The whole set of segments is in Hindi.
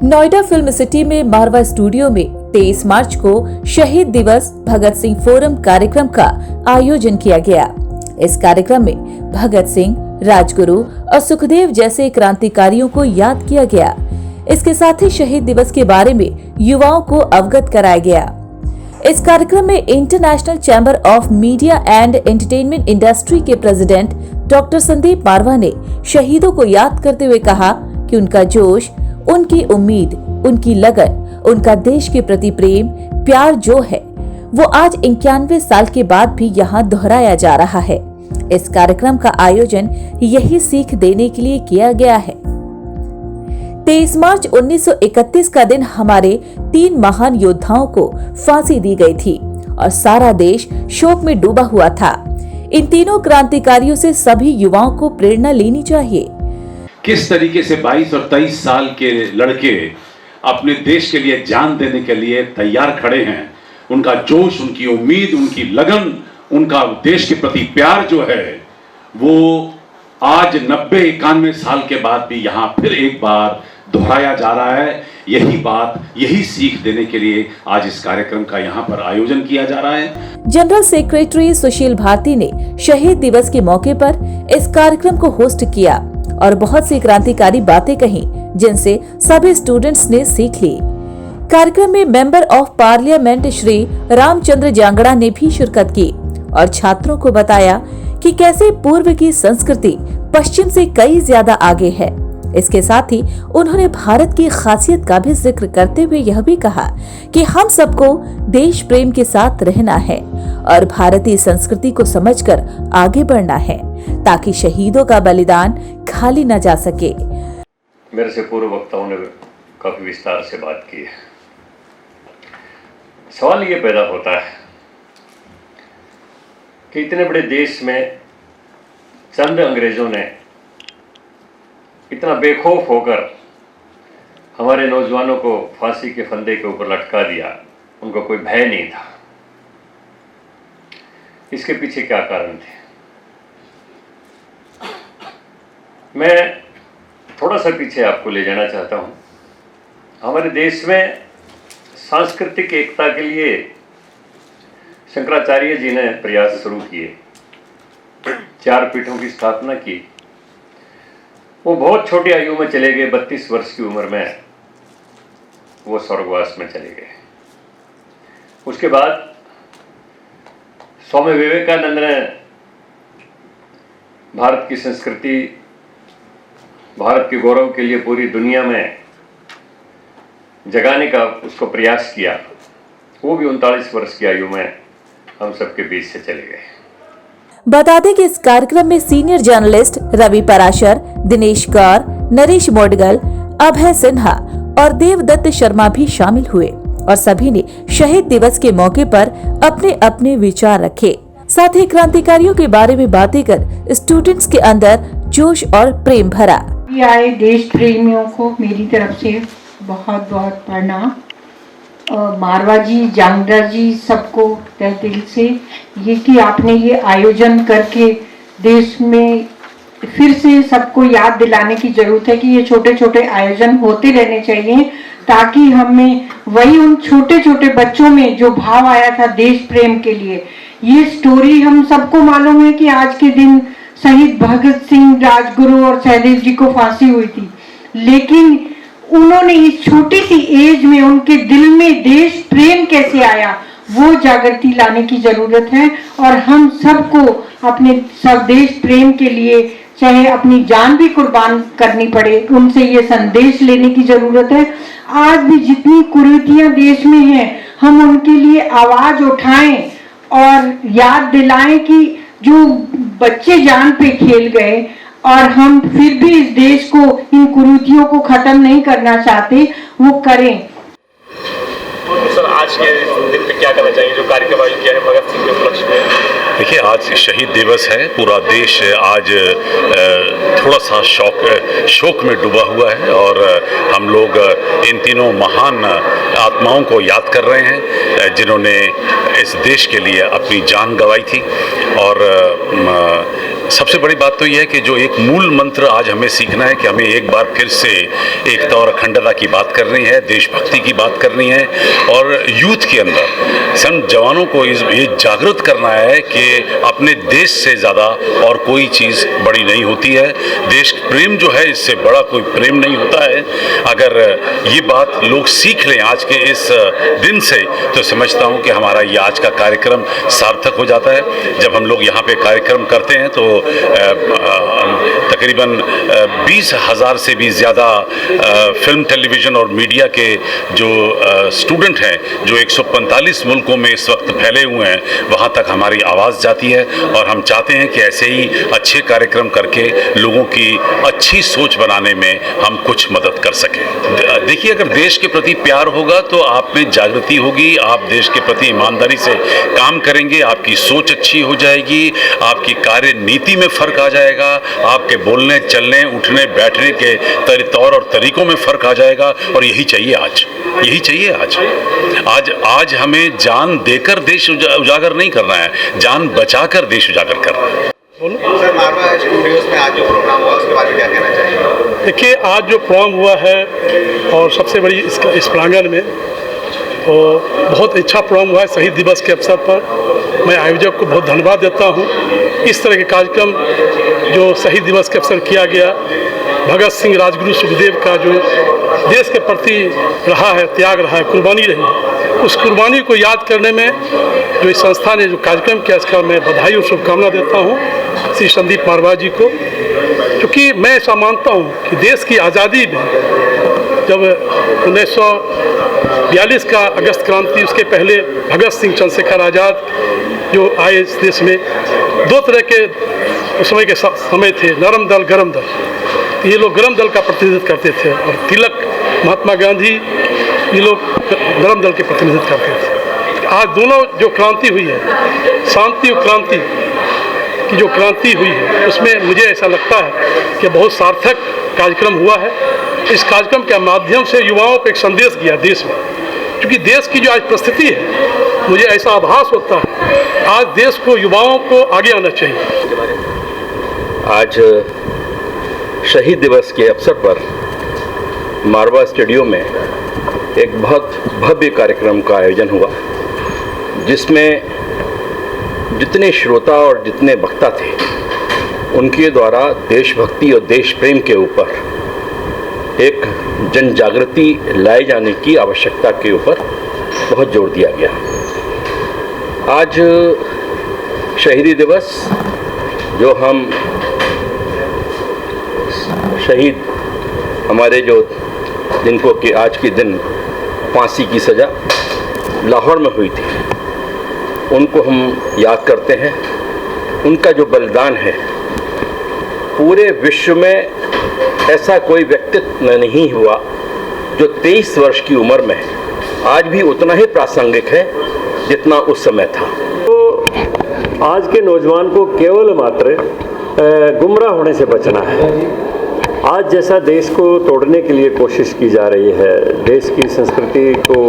नोएडा फिल्म सिटी में मारवा स्टूडियो में 23 मार्च को शहीद दिवस भगत सिंह फोरम कार्यक्रम का आयोजन किया गया। इस कार्यक्रम में भगत सिंह, राजगुरु और सुखदेव जैसे क्रांतिकारियों को याद किया गया। इसके साथ ही शहीद दिवस के बारे में युवाओं को अवगत कराया गया। इस कार्यक्रम में international chamber of media and entertainment industry के प्रेसिडेंट डॉक्टर संदीप मारवा ने शहीदों को याद करते हुए कहा कि उनका जोश, उनकी उम्मीद, उनकी लगन, उनका देश के प्रति प्रेम, प्यार जो है वो आज 91 साल के बाद भी यहाँ दोहराया जा रहा है। इस कार्यक्रम का आयोजन यही सीख देने के लिए किया गया है। 23 मार्च 1931 का दिन हमारे 3 महान योद्धाओं को फांसी दी गई थी और सारा देश शोक में डूबा हुआ था। इन तीनों क्रांतिकारियों से सभी युवाओं को प्रेरणा लेनी चाहिए। किस तरीके से 22 और 23 साल के लड़के अपने देश के लिए जान देने के लिए तैयार खड़े हैं। उनका जोश, उनकी उम्मीद, उनकी लगन, उनका देश के प्रति प्यार जो है वो आज 90-91 साल के बाद भी यहाँ फिर एक बार दोहराया जा रहा है। यही बात, यही सीख देने के लिए आज इस कार्यक्रम का यहाँ पर आयोजन किया जा रहा है। जनरल सेक्रेटरी सुशील भारती ने शहीद दिवस के मौके पर इस कार्यक्रम को होस्ट किया और बहुत सी क्रांतिकारी बातें कही जिनसे सभी स्टूडेंट्स ने सीख ली। कार्यक्रम में member of parliament Shri Ramchandra Jangra ने भी शिरकत की और छात्रों को बताया कि कैसे पूर्व की संस्कृति पश्चिम से कई ज्यादा आगे है। इसके साथ ही उन्होंने भारत की खासियत का भी जिक्र करते हुए यह भी कहा कि हम सबको देश प्रेम के साथ रहना है और भारतीय संस्कृति को समझकर आगे बढ़ना है ताकि शहीदों का बलिदान खाली न जा सके। मेरे से पूर्व वक्ताओं ने काफी विस्तार से बात की है। सवाल ये पैदा होता है कि इतने बड़े देश में चंद अंग्रेजों ने इतना बेखौफ होकर हमारे नौजवानों को फांसी के फंदे के ऊपर लटका दिया, उनको कोई भय नहीं था। इसके पीछे क्या कारण थे? मैं थोड़ा सा पीछे आपको ले जाना चाहता हूं। हमारे देश में सांस्कृतिक एकता के लिए शंकराचार्य जी ने प्रयास शुरू किए, 4 पीठों की स्थापना की। वो बहुत छोटी आयु में चले गए, 32 वर्ष की उम्र में वो स्वर्गवास में चले गए। उसके बाद स्वामी विवेकानंद ने भारत की संस्कृति, भारत के गौरव के लिए पूरी दुनिया में जगाने का उसको प्रयास किया। वो भी 39 वर्ष की आयु में हम सबके बीच से चले गए। बता दें कि इस कार्यक्रम में सीनियर जर्नलिस्ट रवि पराशर, दिनेश गौर, नरेश मोडगल, अभय सिन्हा और देवदत्त शर्मा भी शामिल हुए और सभी ने शहीद दिवस के मौके पर अपने अपने विचार रखे। साथ ही क्रांतिकारियों के बारे में बातें कर स्टूडेंट्स के अंदर जोश और प्रेम भरा। आए देश प्रेमियों को मेरी तरफ से बहुत बहुत प्रणाम। मारवा जी, जांगड़ा जी, सबको तहे दिल से ये कि आपने ये आयोजन करके देश में फिर से सबको याद दिलाने की जरूरत है कि ये छोटे छोटे आयोजन होते रहने चाहिए ताकि हमें वही उन छोटे छोटे बच्चों में जो भाव आया था देश प्रेम के लिए। ये स्टोरी हम सबको मालूम है कि आज के दिन शहीद भगत सिंह, राजगुरु और सहदेव जी को फांसी हुई थी, लेकिन उन्होंने इस छोटी सी एज में उनके दिल में देश प्रेम कैसे आया वो जागृति लाने की जरूरत है और हम सबको अपने सब देश प्रेम के लिए चाहे अपनी जान भी कुर्बान करनी पड़े, उनसे ये संदेश लेने की जरूरत है। आज भी जितनी कुरीतियां देश में हैं हम उनके लिए आवाज उठाएं और याद दिलाएं कि जो बच्चे जान पे खेल गए और हम फिर भी इस देश को, इन कुरीतियों को खत्म नहीं करना चाहते, वो करें। तो सर आज के दिन पे क्या करना चाहिए जो कार्यक्रम आयोजित किया है भगत सिंह के उपलक्ष्य में? देखिए, आज शहीद दिवस है। पूरा देश आज थोड़ा सा शोक में डूबा हुआ है और हम लोग इन तीनों महान आत्माओं को याद कर रहे हैं जिन्होंने इस देश के लिए अपनी जान गंवाई थी और सबसे बड़ी बात तो यह है कि जो एक मूल मंत्र आज हमें सीखना है कि हमें एक बार फिर से एकता और अखंडता की बात करनी है, देशभक्ति की बात करनी है और यूथ के अंदर सन जवानों को ये जागृत करना है कि अपने देश से ज़्यादा और कोई चीज़ बड़ी नहीं होती है। देश प्रेम जो है इससे बड़ा कोई प्रेम नहीं होता है। अगर ये बात लोग सीख लें आज के इस दिन से तो समझता हूँ कि हमारा ये आज का कार्यक्रम सार्थक हो जाता है। जब हम लोग यहाँ पे कार्यक्रम करते हैं तो तकरीबन 20,000 से भी ज़्यादा फिल्म, टेलीविज़न और मीडिया के जो स्टूडेंट हैं जो 145 मुल्कों में इस वक्त फैले हुए हैं वहाँ तक हमारी आवाज़ जाती है और हम चाहते हैं कि ऐसे ही अच्छे कार्यक्रम करके लोगों की अच्छी सोच बनाने में हम कुछ मदद कर सकें। देखिए, अगर देश के प्रति प्यार होगा तो आप में जागृति होगी, आप देश के प्रति ईमानदारी से काम करेंगे, आपकी सोच अच्छी हो जाएगी, आपकी कार्य नीति में फ़र्क आ जाएगा, आपके बोलने, चलने, उठने, बैठने के तौर और तरीकों में फ़र्क आ जाएगा और यही चाहिए आज, यही चाहिए आज हमें जान देकर देश उजागर नहीं करना है, जान बचाकर देश उजागर करना है। सर, मारवा स्टूडियोज में आज जो प्रोग्राम हुआ उसके बारे में क्या कहना चाहिए? देखिए, आज जो प्रोग्राम हुआ है और सबसे बड़ी इस प्रांगण में तो बहुत अच्छा प्रोग्राम हुआ है। शहीद दिवस के अवसर पर मैं आयोजक को बहुत धन्यवाद देता हूँ। इस तरह के कार्यक्रम जो शहीद दिवस के अवसर किया गया, भगत सिंह, राजगुरु, सुखदेव का जो देश के प्रति रहा है, त्याग रहा है, कुर्बानी रही है, उस कुर्बानी को याद करने में जो इस संस्था ने जो कार्यक्रम किया इसका मैं बधाई और शुभकामना देता हूँ श्री संदीप मारवा जी को। क्योंकि मैं ऐसा मानता हूँ कि देश की आज़ादी में जब 1942 का अगस्त क्रांति, उसके पहले भगत सिंह, चंद्रशेखर आज़ाद जो आए इस देश में, दो तरह के उस समय के समय थे, नरम दल, गरम दल। ये लोग गरम दल का प्रतिनिधित्व करते थे और तिलक, महात्मा गांधी, ये लोग नरम दल के प्रतिनिधित्व करते थे। आज दोनों जो क्रांति हुई है, शांति और क्रांति की जो क्रांति हुई है, उसमें मुझे ऐसा लगता है कि बहुत सार्थक कार्यक्रम हुआ है। इस कार्यक्रम के माध्यम से युवाओं को एक संदेश दिया देश में, क्योंकि देश की जो आज परिस्थिति है, मुझे ऐसा आभास होता है आज देश को, युवाओं को आगे आना चाहिए। आज शहीद दिवस के अवसर पर मारवा स्टूडियो में एक बहुत भव्य कार्यक्रम का आयोजन हुआ, जिसमें जितने श्रोता और जितने वक्ता थे उनके द्वारा देशभक्ति और देश प्रेम के ऊपर एक जन जागृति लाए जाने की आवश्यकता के ऊपर बहुत जोर दिया गया। आज शहीदी दिवस जो हम शहीद हमारे जो जिनको कि आज के दिन फांसी की सज़ा लाहौर में हुई थी, उनको हम याद करते हैं। उनका जो बलिदान है, पूरे विश्व में ऐसा कोई व्यक्तित्व नहीं हुआ जो 23 वर्ष की उम्र में आज भी उतना ही प्रासंगिक है जितना उस समय था। तो आज के नौजवान को केवल मात्र गुमराह होने से बचना है। आज जैसा देश को तोड़ने के लिए कोशिश की जा रही है, देश की संस्कृति को,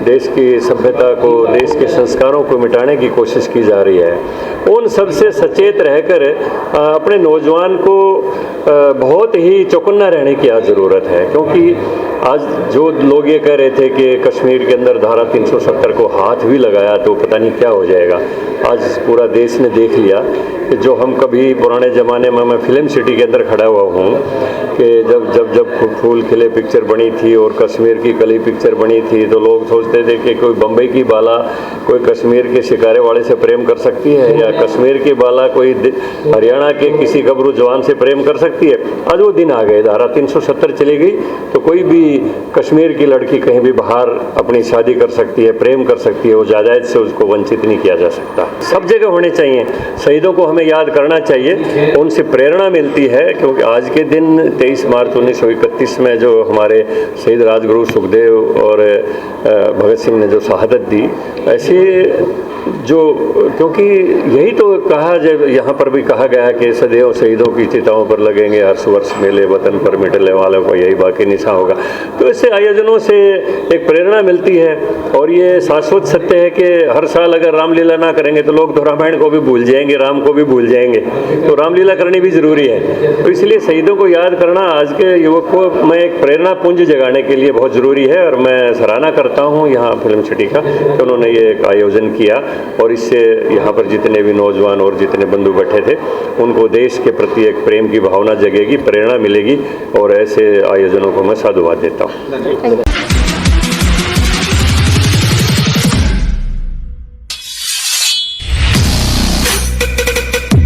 देश की सभ्यता को, देश के संस्कारों को मिटाने की कोशिश की जा रही है, उन सब से सचेत रहकर अपने नौजवान को बहुत ही चौकन्ना रहने की आज ज़रूरत है। क्योंकि आज जो लोग ये कह रहे थे कि कश्मीर के अंदर धारा 370 को हाथ भी लगाया तो पता नहीं क्या हो जाएगा, आज पूरा देश ने देख लिया कि जो हम कभी पुराने ज़माने में, मैं फिल्म सिटी के अंदर खड़ा हुआ हूँ कि जब फूल खिले पिक्चर बनी थी और कश्मीर की कली पिक्चर बनी थी, तो लोग सोचते थे कि कोई बम्बई की बाला कोई कश्मीर के शिकारे वाले से प्रेम कर सकती है, या कश्मीर की बाला कोई हरियाणा के किसी गबरू जवान से प्रेम कर सकती है। आज वो दिन आ गए, धारा 370 चली गई तो कोई भी कश्मीर की लड़की कहीं भी बाहर अपनी शादी कर सकती है, प्रेम कर सकती है, वो जायदाद से उसको वंचित नहीं किया जा सकता। सब जगह होने चाहिए, शहीदों को हमें याद करना चाहिए, उनसे प्रेरणा मिलती है। क्योंकि आज के दिन 23 मार्च 1931 में जो हमारे शहीद राजगुरु सुखदेव और भगत सिंह ने जो शहादत दी, ऐसे क्योंकि यही तो कहा, जब यहाँ पर भी कहा गया कि सदैव शहीदों की चिताओं पर लगेंगे हर्ष वर्ष मेले, वतन पर मिटने वालों को यही बाकी निशा होगा। तो इससे आयोजनों से एक प्रेरणा मिलती है और ये शाश्वत सत्य है कि हर साल अगर रामलीला ना करेंगे तो लोग तो रामायण को भी भूल जाएंगे, राम को भी भूल जाएंगे, तो रामलीला करनी भी ज़रूरी है। तो इसलिए शहीदों को याद करना आज के युवक को मैं एक प्रेरणा पुंज जगाने के लिए बहुत ज़रूरी है और मैं सराहना करता हूँ यहाँ फिल्म सिटी का कि उन्होंने ये एक आयोजन किया और इससे यहाँ पर जितने भी नौजवान और जितने बंधु बैठे थे उनको देश के प्रति एक प्रेम की भावना जगेगी, प्रेरणा मिलेगी और ऐसे आयोजनों को मैं साधुवाद देता हूँ।